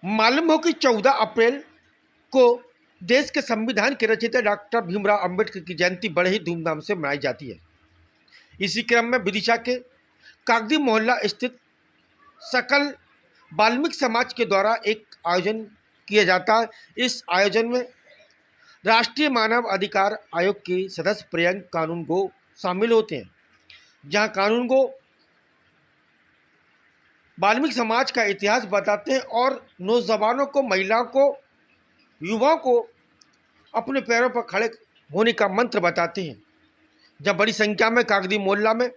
मालूम हो कि 14 अप्रैल को देश के संविधान के रचयिता डॉक्टर भीमराव अंबेडकर की जयंती बड़े ही धूमधाम से मनाई जाती है। इसी क्रम में विदिशा के कागदी मोहल्ला स्थित सकल वाल्मीकि समाज के द्वारा एक आयोजन किया जाता है। इस आयोजन में राष्ट्रीय मानव अधिकार आयोग के सदस्य प्रियंक कानूनगो शामिल होते हैं, जहां कानूनगो वाल्मीकि समाज का इतिहास बताते हैं और नौजवानों को, महिलाओं को, युवाओं को अपने पैरों पर खड़े होने का मंत्र बताते हैं। जब बड़ी संख्या में कागदी मोहल्ला में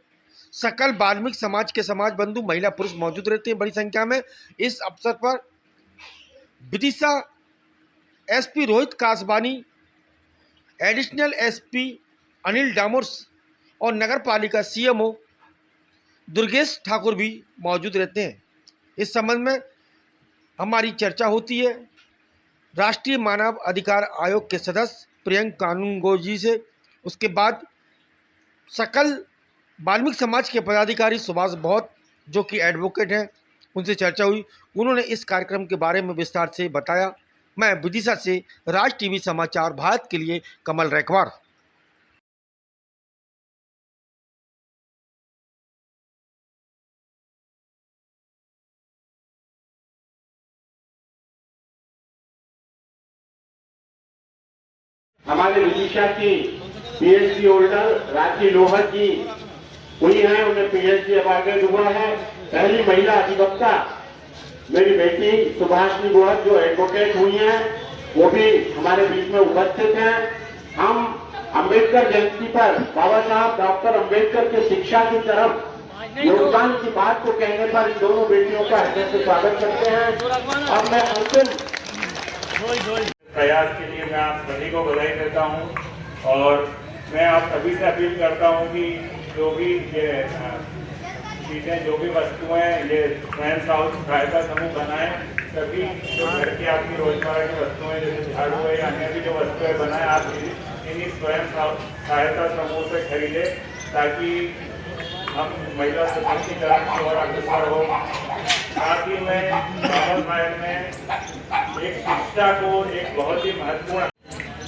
सकल वाल्मीकि समाज के समाज बंधु, महिला, पुरुष मौजूद रहते हैं बड़ी संख्या में। इस अवसर पर Vidisha SP Rohit Kasbani, additional SP Anil Damor और नगर पालिका सीएमओ दुर्गेश ठाकुर भी मौजूद रहते हैं। इस संबंध में हमारी चर्चा होती है राष्ट्रीय मानव अधिकार आयोग के सदस्य प्रियंक कानूनगो जी से। उसके बाद सकल वाल्मीकि समाज के पदाधिकारी सुभाष बहुत, जो कि एडवोकेट हैं, उनसे चर्चा हुई। उन्होंने इस कार्यक्रम के बारे में विस्तार से बताया। मैं विदिशा से राज टीवी समाचार भारत के लिए कमल रैकवार। हमारे विदिशा की पीएचडी होल्डर राखी लोहर जी हुई है, उन्हें पीएचडी अवार्ड हुआ है। पहली महिला अधिवक्ता मेरी बेटी सुभाषनी गोहर जो एडवोकेट हुई हैं, वो भी हमारे बीच में उपस्थित हैं। हम अंबेडकर जयंती पर बाबा साहब डॉक्टर अंबेडकर के शिक्षा की तरफ योगदान की बात को कहने पर इन दोनों बेटियों का हृदय से स्वागत करते हैं। और मैं अंतिम प्रयास के लिए मैं आप सभी को बधाई देता हूं और मैं आप सभी से अपील करता हूं कि जो भी ये चीज़ें, जो भी वस्तुएं ये स्वयं सहायता समूह बनाए, सभी जो घर की आपकी रोजमर्रा की वस्तुएं जैसे झाड़ू है या अन्य भी जो वस्तुएं बनाए, आप इन्हीं स्वयं सहायता समूह से खरीदे ताकि हम महिला सशक्तिकरण की ओर अग्रसर हो। साथ ही में बाबा साहेब ने एक शिक्षा को एक बहुत ही महत्वपूर्ण,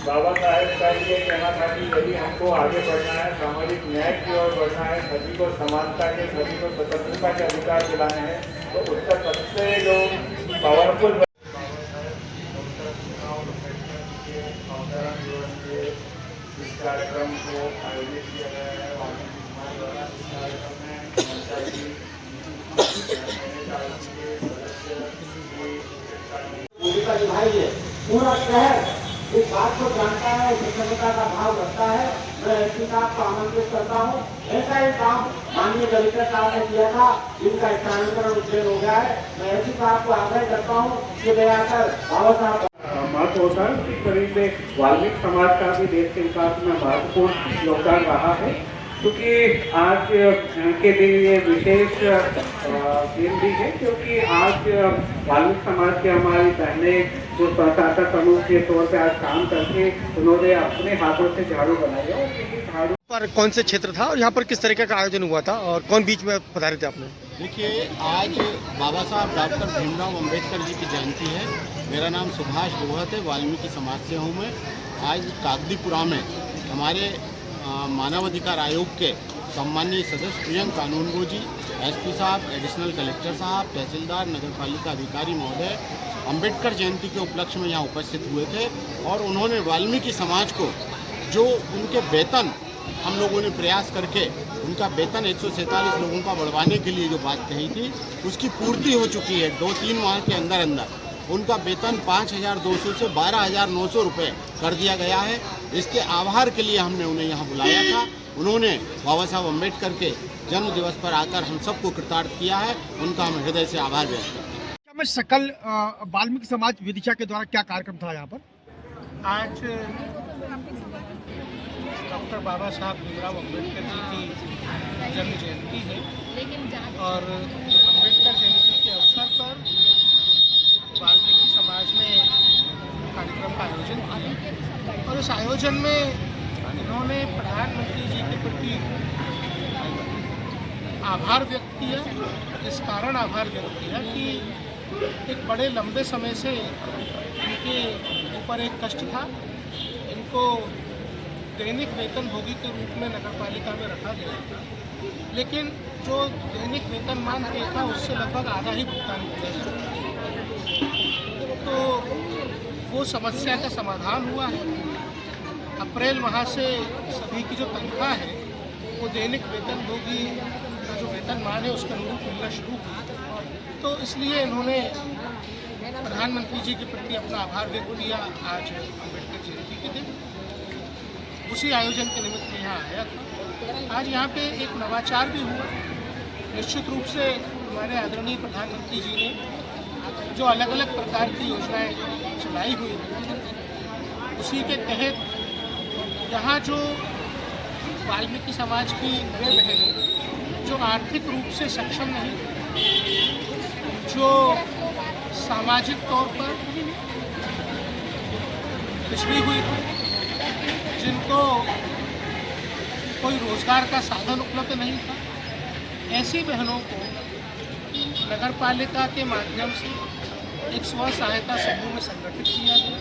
बाबा साहेब का ये कहना था कि यदि हमको आगे बढ़ना है, सामाजिक न्याय की ओर बढ़ना है, सभी को समानता के, सभी को स्वतंत्रता के अधिकार दिलाने हैं, तो उसका सबसे जो पावरफुल इस कार्यक्रम को आयोजित किया गया है वाल्मीकि समाज द्वारा। इस कार्यक्रम में भूमिका निभाई है। पूरा शहर इस बात को जानता है, कृतज्ञता का भाव रखता है। मैं एसपी साहब को आमंत्रित करता हूँ। ऐसा ही काम माननीय कलेक्टर साहब ने किया था, इनका स्थानांतरण उज्जैन हो गया है। मैं एसपी साहब को आग्रह करता हूँ कि वे आकर बाबा साहब महत्व होता है। इस करीब में वाल्मीकि समाज का भी देश के विकास में महत्वपूर्ण योगदान रहा है, क्योंकि आज के दिन ये विशेष दिन भी है, क्योंकि आज वाल्मीकि समाज के हमारी बहनें जो स्वतंत्रता समूह के तौर पे आज काम करके उन्होंने अपने हाथों से झाड़ू बनाई और झाड़ू पर कौन से क्षेत्र था और यहाँ पर किस तरीके का आयोजन हुआ था और कौन बीच में पधारे थे आपने? देखिए, आज बाबा साहब डॉक्टर भीमराव अंबेडकर जी की जयंती है। मेरा नाम सुभाष गोहत है, वाल्मीकि समाज से हूँ मैं। आज कागदीपुरा में हमारे मानवाधिकार आयोग के सम्मानीय सदस्य प्रियंक कानूनगो जी, एसपी साहब, एडिशनल कलेक्टर साहब, तहसीलदार, नगरपालिका अधिकारी महोदय अंबेडकर जयंती के उपलक्ष्य में यहाँ उपस्थित हुए थे और उन्होंने वाल्मीकि समाज को जो उनके वेतन, हम लोगों ने प्रयास करके उनका वेतन 147 लोगों का बढ़वाने के लिए जो बात कही थी, उसकी पूर्ति हो चुकी है। 2-3 माह के अंदर अंदर उनका वेतन 5,200 से 12,900 रुपये कर दिया गया है। इसके आभार के लिए हमने उन्हें यहाँ बुलाया था। उन्होंने बाबा साहब अम्बेडकर के जन्म दिवस पर आकर हम सबको कृतार्थ किया है। उनका हम हृदय से आभार व्यक्त करते हैं। क्या मैं सकल वाल्मीकि समाज विदिशा के द्वारा क्या कार्यक्रम था यहाँ पर? आज डॉक्टर बाबा साहब भीमराव अम्बेडकर जी की जन्म जयंती है और अम्बेडकर जयंती के अवसर पर वाल्मीकि समाज ने कार्यक्रम का आयोजन किया और इस आयोजन में इन्होंने प्रधानमंत्री जी के प्रति आभार व्यक्त किया। इस कारण आभार व्यक्त किया कि एक बड़े लंबे समय से इनके ऊपर एक कष्ट था। इनको दैनिक वेतनभोगी के रूप में नगर पालिका में रखा गया था, लेकिन जो दैनिक वेतनमान तय था उससे लगभग आधा ही भुगतान किया जाता था। तो वो समस्या का समाधान हुआ है। अप्रैल माह से सभी की जो तनख्वाह है वो दैनिक वेतनभोगी का जो वेतनमान है उसके अनुरूप मिलना शुरू हुआ। तो इसलिए इन्होंने प्रधानमंत्री जी के प्रति अपना आभार व्यक्त किया आज अम्बेडकर जयंती के दिन। उसी आयोजन के निमित्त में यहाँ आया था। आज यहाँ पे एक नवाचार भी हुआ। निश्चित रूप से हमारे आदरणीय प्रधानमंत्री जी ने जो अलग अलग प्रकार की योजनाएं चलाई हुई उसी के तहत यहाँ जो वाल्मीकि समाज की वे बहनें जो आर्थिक रूप से सक्षम नहीं, जो सामाजिक तौर पर पिछड़ी हुई थी, जिनको कोई रोजगार का साधन उपलब्ध नहीं था, ऐसी बहनों को नगर पालिका के माध्यम से एक स्व सहायता समूह में संगठित किया गया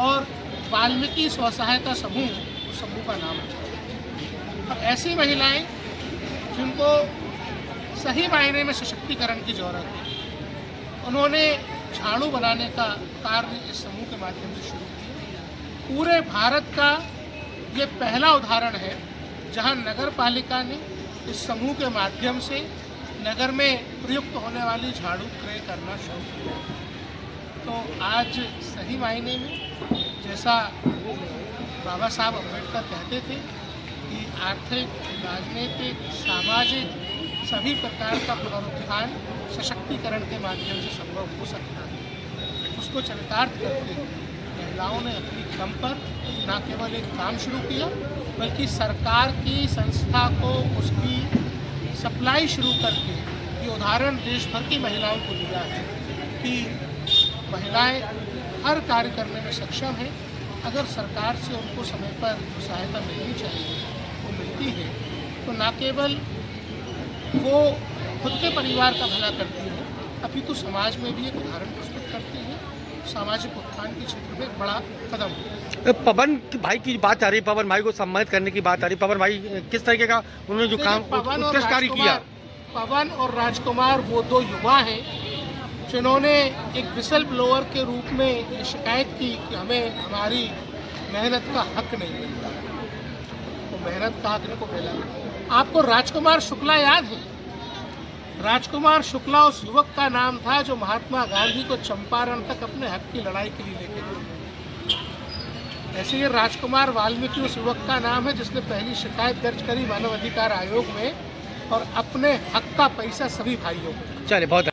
और वाल्मीकि स्व सहायता समूह उस समूह का नाम है। और ऐसी महिलाएं जिनको सही मायने में सशक्तिकरण की जरूरत है, उन्होंने झाड़ू बनाने का कार्य इस समूह के माध्यम से शुरू किया। पूरे भारत का ये पहला उदाहरण है जहां नगर पालिका ने इस समूह के माध्यम से नगर में प्रयुक्त होने वाली झाड़ू क्रय करना शुरू किया। तो आज सही मायने में जैसा बाबा साहब अम्बेडकर कहते थे कि आर्थिक, राजनीतिक, सामाजिक सभी प्रकार का पुनरुत्थान सशक्तिकरण के माध्यम से संभव हो सकता है, उसको चरितार्थ करते हुए महिलाओं ने अपनी दम पर न केवल एक काम शुरू किया बल्कि सरकार की संस्था को उसकी सप्लाई शुरू करके ये उदाहरण देश भर की महिलाओं को दिया है कि महिलाएं हर कार्य करने में सक्षम हैं। अगर सरकार से उनको समय पर सहायता मिलनी चाहिए वो मिलती है, तो न केवल वो खुद के परिवार का भला करती है अपितु समाज में भी एक उदाहरण प्रस्तुत करती है। सामाजिक उत्थान के क्षेत्र में बड़ा कदम। पवन भाई की बात आ रही, पवन भाई को सम्मानित करने की बात आ रही। पवन भाई किस तरीके का उन्होंने जो काम उत्कृष्ट कार्य किया। पवन और राजकुमार वो दो युवा हैं जिन्होंने एक विसल ब्लोअर के रूप में ये शिकायत की कि हमें हमारी मेहनत का हक नहीं मिल रहा है। तो मेहनत का हक इनको मिला। आपको राजकुमार शुक्ला याद है? राजकुमार शुक्ला उस युवक का नाम था जो महात्मा गांधी को चंपारण तक अपने हक की लड़ाई के लिए लेके गए। ऐसे ये राजकुमार वाल्मीकि उस युवक का नाम है जिसने पहली शिकायत दर्ज करी मानव अधिकार आयोग में और अपने हक का पैसा सभी भाइयों को। चलिए बहुत